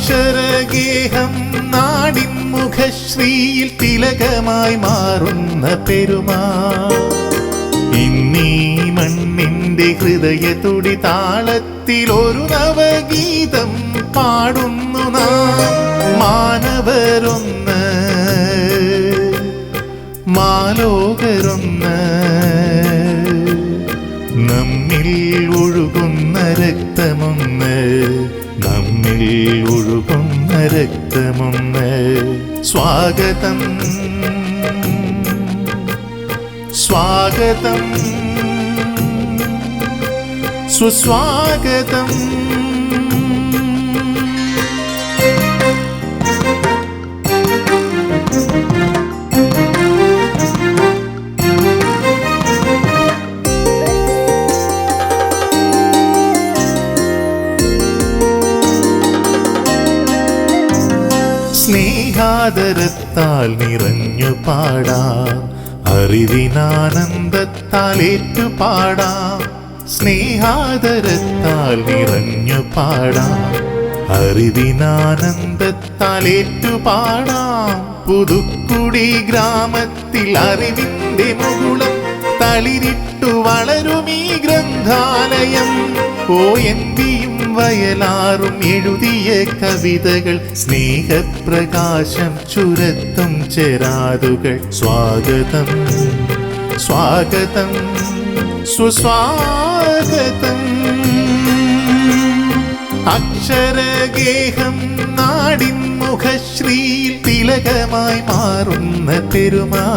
അക്ഷരഗേഹം നാടിൻ മുഖശ്രീയിൽ തിലകമായി മാറുന്ന പെരുമാ ഇന്നീ മണ്ണിന്റെ ഹൃദയതുടി താളത്തിൽ ഒരു നവഗീതം പാടുന്നു നാം. മാനവരൊന്ന്, മാലോകരൊന്ന്, നമ്മിൽ ഒഴുകുന്ന രക്തമൊന്ന്, നമ്മിൽ ഒഴുകുന്ന രക്തമൊന്ന്. സ്വാഗതം സ്വാഗതം സുസ്വാഗതം. സ്നേഹാദരത്താൽ നിറഞ്ഞു പാടാം, അറിവിനാനന്ദത്താൽ ഏറ്റുപാടാം. സ്നേഹാദരത്താൽ നിറഞ്ഞു പാടാം, അറിവിനാനന്ദത്താൽ ഏറ്റുപാടാം. പുതുക്കുടി ഗ്രാമത്തിൽ അറിവിന്റെ മുകുളം തളിരിട്ടു വളരുമീ ഗ്രന്ഥാലയം. ONVയും വയലാറും എഴുതിയ കവിതകൾ, സ്നേഹപ്രകാശം ചുരത്തും ചെരാതുകൾ. സ്വാഗതം സ്വാഗതം സുസ്വാഗതം. അക്ഷരഗേഹം നാടിൻ മുഖശ്രീയിൽ തിലകമായി മാറുന്ന പെരുമാ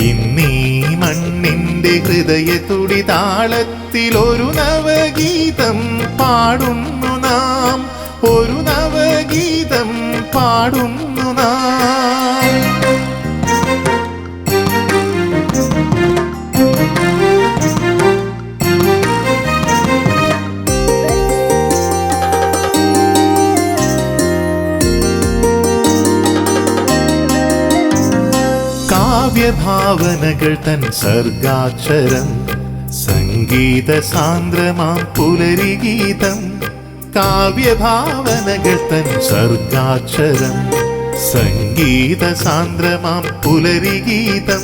ഇന്നീ മണ്ണിന്റെ ഹൃദയതുടി താളത്തിൽ ഒരു നവഗീതം പാടുന്നു നാം, ഒരു നവഗീതം പാടുന്നു നാം. കാവ്യഭാവനകൾ തൻ സർഗാക്ഷരം, സംഗീത സാന്ദ്രമാം പുലരിഗീതം. കാവ്യഭാവനകൾ തൻ സർഗാക്ഷരം, സംഗീത സാന്ദ്രമാം പുലരിഗീതം.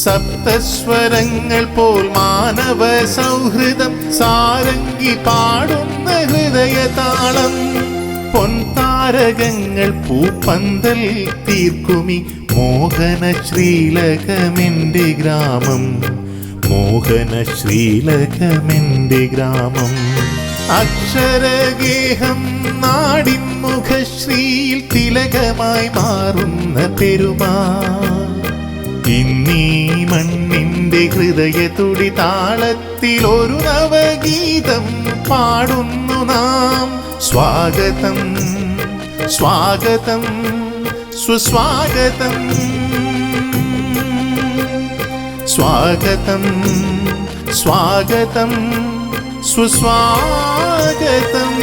സപ്തസ്വരങ്ങൾ പോൽ മാനവ സൗഹൃദം, സാരംഗി പാടുന്ന ഹൃദയതാളം. പൊൻതാരകങ്ങൾ പൂപ്പന്തൽ തീർക്കുമി മോഹന ശ്രീലകമെന്റെ ഗ്രാമം, മോഹന ശ്രീലകമെന്റെ ഗ്രാമം. അക്ഷരഗേഹം നാടിൻ മുഖശ്രീയിൽ തിലകമായി മാറുന്ന പെരുമാ ഇന്നീ മണ്ണിന്റെ ഹൃദയതുടി താളത്തിൽ ഒരു നവഗീതം പാടുന്നു നാം. സ്വാഗതം സ്വാഗതം സുസ്വാഗതം. സ്വാഗതം സ്വാഗതം സുസ്വാഗതം.